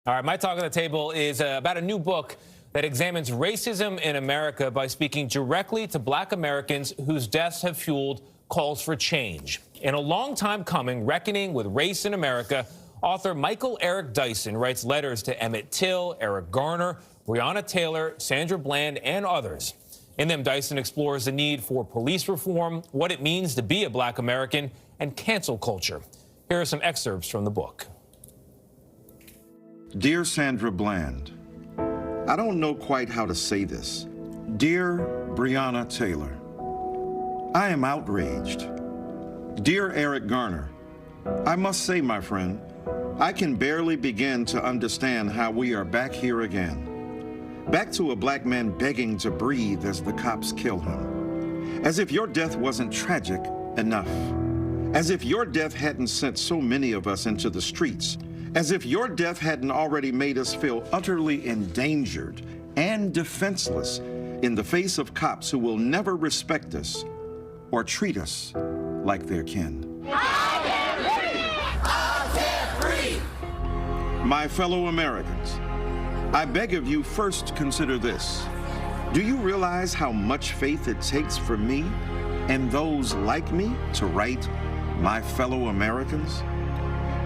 All right, my talk on the table is about a new book that examines racism in America by speaking directly to black Americans whose deaths have fueled calls for change. In a long time coming reckoning with race in America, author Michael Eric Dyson writes letters to Emmett Till, Eric Garner, Breonna Taylor, Sandra Bland, and others. In them, Dyson explores the need for police reform, what it means to be a black American, and cancel culture. Here are some excerpts from the book. Dear Sandra Bland, I don't know quite how to say this. Dear Breonna Taylor, I am outraged. Dear Eric Garner, I must say, my friend, I can barely begin to understand how we are back here again. Back to a black man begging to breathe as the cops kill him. As if your death wasn't tragic enough. As if your death hadn't sent so many of us into the streets. As if your death hadn't already made us feel utterly endangered and defenseless in the face of cops who will never respect us or treat us like their kin. My fellow Americans, I beg of you first consider this. Do you realize how much faith it takes for me and those like me to write my fellow Americans?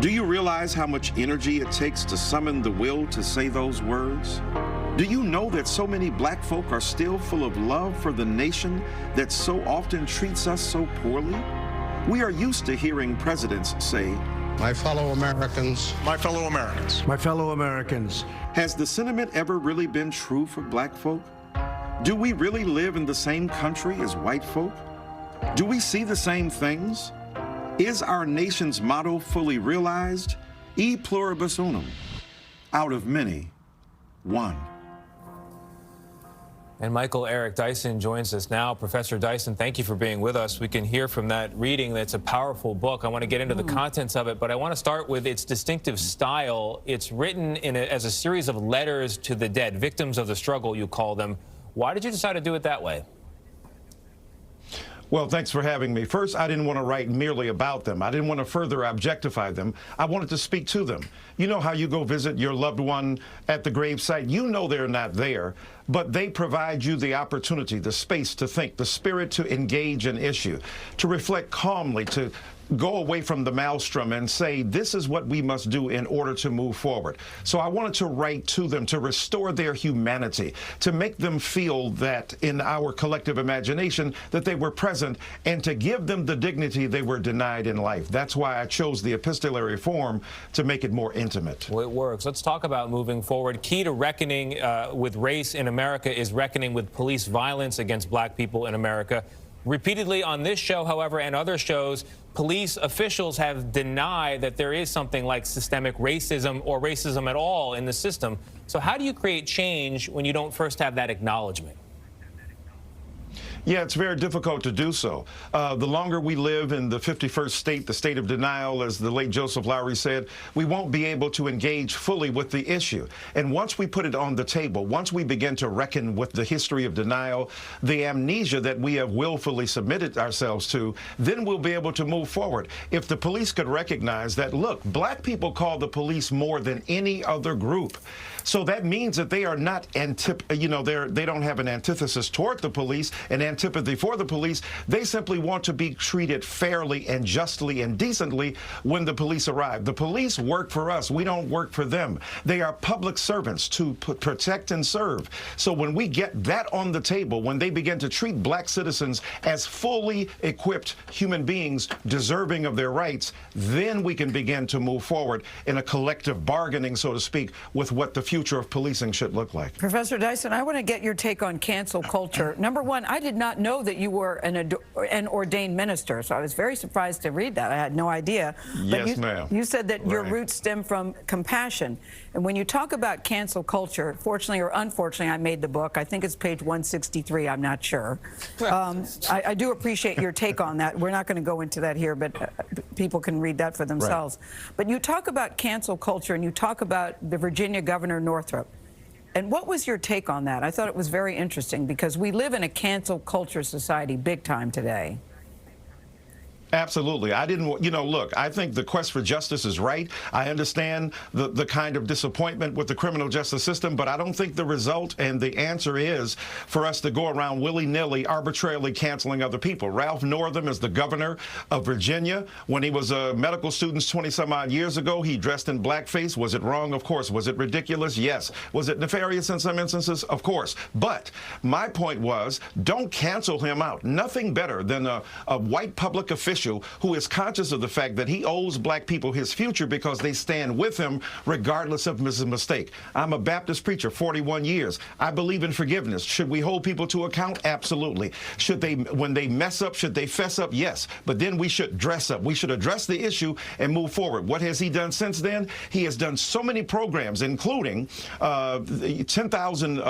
Do you realize how much energy it takes to summon the will to say those words? Do you know that so many black folk are still full of love for the nation that so often treats us so poorly? We are used to hearing presidents say, my fellow Americans. My fellow Americans. My fellow Americans. Has the sentiment ever really been true for black folk? Do we really live in the same country as white folk? Do we see the same things? Is our nation's motto fully realized? E pluribus unum, out of many, one. And Michael Eric Dyson joins us now. Professor Dyson, thank you for being with us. We can hear from that reading that's a powerful book. I want to get into the contents of it, but I want to start with its distinctive style. It's written as a series of letters to the dead, victims of the struggle, you call them. Why did you decide to do it that way? Well, thanks for having me. First, I didn't want to write merely about them. I didn't want to further objectify them. I wanted to speak to them. You know how you go visit your loved one at the gravesite? You know they're not there, but they provide you the opportunity, the space to think, the spirit to engage an issue, to reflect calmly, to go away from the maelstrom and say, this is what we must do in order to move forward. So I wanted to write to them, to restore their humanity, to make them feel that in our collective imagination that they were present, and to give them the dignity they were denied in life. That's why I chose the epistolary form, to make it more intimate. Well, it works. Let's talk about moving forward. Key to reckoning with race in America is reckoning with police violence against black people in America. Repeatedly on this show, however, and other shows, police officials have denied that there is something like systemic racism or racism at all in the system. So how do you create change when you don't first have that acknowledgement? Yeah, it's very difficult to do so. The longer we live in the 51st state, the state of denial, as the late Joseph Lowery said, we won't be able to engage fully with the issue. And once we put it on the table, once we begin to reckon with the history of denial, the amnesia that we have willfully submitted ourselves to, then we'll be able to move forward. If the police could recognize that, look, black people call the police more than any other group. So that means that they are not they don't have an antithesis toward the police, an antipathy for the police. They simply want to be treated fairly and justly and decently when the police arrive. The police work for us. We don't work for them. They are public servants to protect and serve. So when we get that on the table, when they begin to treat black citizens as fully equipped human beings deserving of their rights, then we can begin to move forward in a collective bargaining, so to speak, with what the future of policing should look like. Professor Dyson, I want to get your take on cancel culture. Number one, I did not know that you were an ordained minister, so I was very surprised to read that. I had no idea. Yes, ma'am. You said that your roots stem from compassion. And when you talk about cancel culture, fortunately or unfortunately, I made the book. I think it's page 163. I'm not sure. I do appreciate your take on that. We're not going to go into that here, but people can read that for themselves. Right. But you talk about cancel culture, and you talk about the Virginia Governor Northrop. And what was your take on that? I thought it was very interesting because we live in a cancel culture society big time today. Absolutely. I didn't, look, I think the quest for justice is right. I understand the kind of disappointment with the criminal justice system, but I don't think the result and the answer is for us to go around willy-nilly, arbitrarily canceling other people. Ralph Northam is the governor of Virginia. When he was a medical student 20-some-odd years ago, he dressed in blackface. Was it wrong? Of course. Was it ridiculous? Yes. Was it nefarious in some instances? Of course. But my point was, don't cancel him out. Nothing better than a white public official who is conscious of the fact that he owes black people his future because they stand with him regardless of his mistake. I'm a Baptist preacher, 41 years. I believe in forgiveness. Should we hold people to account? Absolutely. Should they, when they mess up, should they fess up? Yes. But then we should dress up. We should address the issue and move forward. What has he done since then? He has done so many programs, including 10,000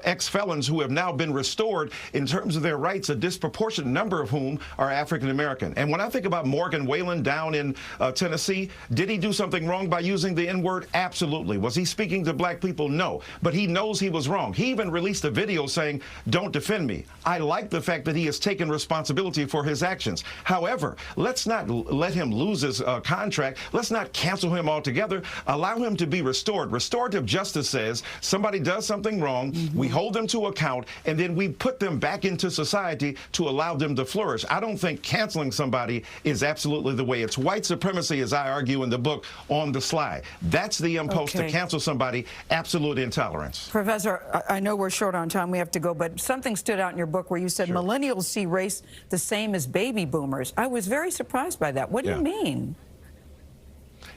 ex-felons who have now been restored in terms of their rights, a disproportionate number of whom are African American. And when I think about Morgan Whalen down in Tennessee, did he do something wrong by using the N-word? Absolutely. Was he speaking to black people? No. But he knows he was wrong. He even released a video saying, "Don't defend me." I like the fact that he has taken responsibility for his actions. However, let's not let him lose his contract. Let's not cancel him altogether. Allow him to be restored. Restorative justice says somebody does something wrong, we hold them to account, and then we put them back into society to allow them to flourish. I don't think canceling somebody is absolutely the way. It's white supremacy, as I argue in the book, on the sly. That's the impulse to cancel somebody, absolute intolerance. Professor, I know we're short on time, we have to go, but something stood out in your book where you said millennials see race the same as baby boomers. I was very surprised by that. What do you mean?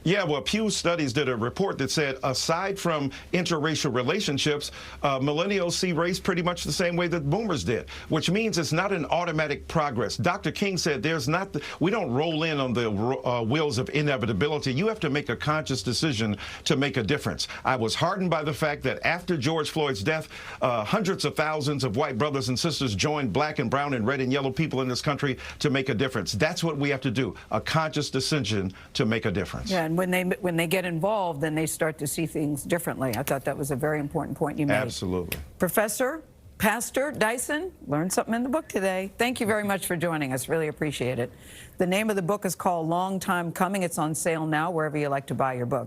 Yeah, well, Pew Studies did a report that said, aside from interracial relationships, millennials see race pretty much the same way that boomers did, which means it's not an automatic progress. Dr. King said we don't roll in on the wheels of inevitability. You have to make a conscious decision to make a difference. I was heartened by the fact that after George Floyd's death, hundreds of thousands of white brothers and sisters joined black and brown and red and yellow people in this country to make a difference. That's what we have to do, a conscious decision to make a difference. Yeah, and when they get involved, then they start to see things differently. I thought that was a very important point you made. Absolutely. Professor, Pastor Dyson, learned something in the book today. Thank you very much for joining us. Really appreciate it. The name of the book is called Long Time Coming. It's on sale now wherever you like to buy your book.